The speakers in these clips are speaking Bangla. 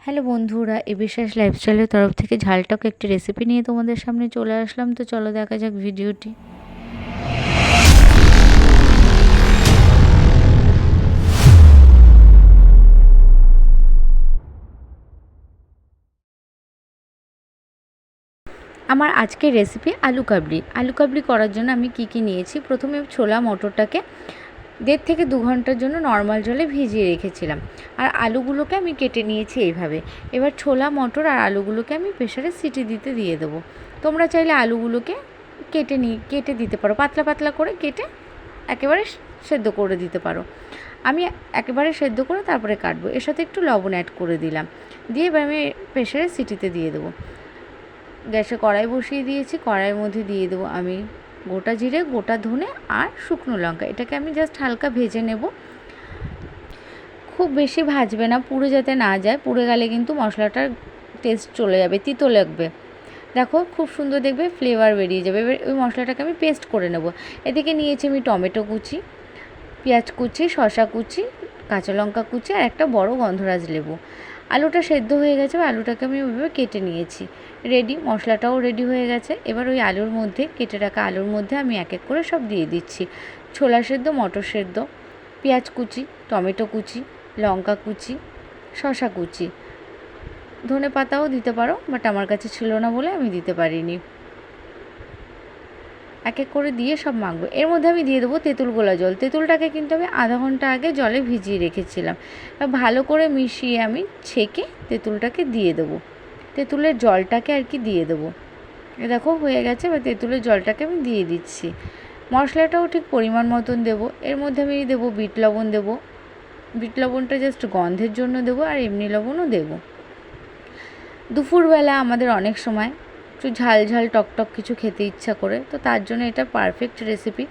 হ্যালো বন্ধুরা, এবিশ্বাস লাইফস্টাইলের তরফ থেকে ঝালটক একটি রেসিপি নিয়ে তোমাদের সামনে চলে আসলাম। তো চলো দেখা যাক ভিডিওটি। আমার আজকের রেসিপি আলু কাবলি। আলু কাবলি করার জন্য আমি কি নিয়েছি, প্রথমে ছোলা মটরটাকে 1.5 থেকে 2 ঘন্টার জন্য নর্মাল জলে ভিজিয়ে রেখেছিলাম। আর আলুগুলোকে আমি কেটে নিয়েছি এইভাবে। এবার ছোলা মটর আর আলুগুলোকে আমি প্রেসারে সিটি দিয়ে দেবো। তোমরা চাইলে আলুগুলোকে কেটে দিতে পারো, পাতলা পাতলা করে কেটে একেবারে সেদ্ধ করে দিতে পারো। আমি একেবারে সেদ্ধ করে তারপরে কাটবো। এর সাথে একটু লবণ অ্যাড করে দিলাম, দিয়ে এবার আমি প্রেসারে সিটিতে দিয়ে দেবো। গ্যাসে কড়াই বসিয়ে দিয়েছি, কড়াইয়ের মধ্যে দিয়ে দেবো আমি গোটা জিরে, গোটা ধনে আর শুকনো লঙ্কা। এটাকে আমি জাস্ট হালকা ভেজে নেব, খুব বেশি ভাজবে না, পুড়ে যাতে না যায়। পুড়ে গেলে কিন্তু মশলাটার টেস্ট চলে যাবে, তিতো লাগবে। দেখো খুব সুন্দর দেখবে ফ্লেভার বেরিয়ে যাবে। এবার ওই মশলাটাকে আমি পেস্ট করে নেব। এদিকে নিয়েছি আমি টমেটো কুচি, পেঁয়াজ কুচি, শসা কুচি, কাঁচা লঙ্কা কুচি আর একটা বড় গন্ধরাজ লেবু। আলুটা সেদ্ধ হয়ে গেছে, আলুটাকে আমি ওইভাবে কেটে নিয়েছি। রেডি, মশলাটাও রেডি হয়ে গেছে। এবার ওই আলুর মধ্যে, কেটে রাখা আলুর মধ্যে আমি এক এক করে সব দিয়ে দিচ্ছি। ছোলা সেদ্ধ, মটর সেদ্ধ, পেঁয়াজ কুচি, টমেটো কুচি, লঙ্কা কুচি, শসা কুচি, ধনে পাতাও দিতে পারো, বাট আমার কাছে ছিল না বলে আমি দিতে পারিনি। এক এক করে দিয়ে সব মাখবো। এর মধ্যে আমি দিয়ে দেবো তেঁতুল গোলা জল। তেঁতুলটাকে কিন্তু আমি আধা ঘন্টা আগে জলে ভিজিয়ে রেখেছিলাম। ভালো করে মিশিয়ে আমি ছেঁকে তেঁতুলটাকে দিয়ে দেবো। তেঁতুলের জলটাকে আর কি দিয়ে দেবো। দেখো হয়ে গেছে। এবার তেঁতুলের জলটাকে আমি দিয়ে দিচ্ছি। মশলাটাও ঠিক পরিমাণ মতন দেবো। এর মধ্যে আমি দেবো বিট লবণ দেবো। বিট লবণটা জাস্ট গন্ধের জন্য দেবো, আর এমনি লবণও দেবো। দুপুরবেলা আমাদের অনেক সময় একটু ঝাল ঝাল টকটক কিছু খেতে ইচ্ছা করে, তো তার জন্য এটা পারফেক্ট রেসিপি।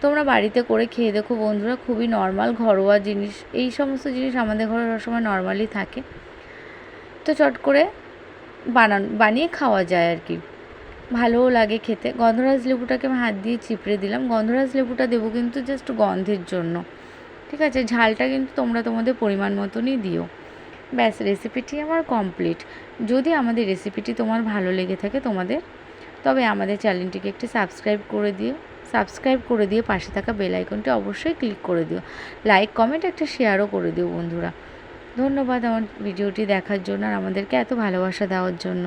তোমরা বাড়িতে করে খেয়ে দেখো বন্ধুরা, খুবই নর্মাল ঘরোয়া জিনিস। এই সমস্ত জিনিস আমাদের ঘরে সবসময় নর্মালি থাকে, তো চট করে বানিয়ে খাওয়া যায় আর কি, ভালোও লাগে খেতে। গন্ধরাজ লেবুটাকে আমি হাত দিয়ে চিপড়ে দিলাম। গন্ধরাজ লেবুটা দেবো কিন্তু জাস্ট গন্ধের জন্য, ঠিক আছে? ঝালটা কিন্তু তোমরা তোমাদের পরিমাণ মতনই দিও। ব্যাস, রেসিপিটি আমার কমপ্লিট। যদি আমাদের রেসিপিটি তোমার ভালো লেগে থাকে তোমাদের, তবে আমাদের চ্যানেলটিকে একটি সাবস্ক্রাইব করে দিয়ে পাশে থাকা বেল আইকনটি অবশ্যই ক্লিক করে দিও। লাইক, কমেন্ট, একটা শেয়ারও করে দিও বন্ধুরা। ধন্যবাদ আমার ভিডিওটি দেখার জন্য আর আমাদেরকে এত ভালোবাসা দেওয়ার জন্য।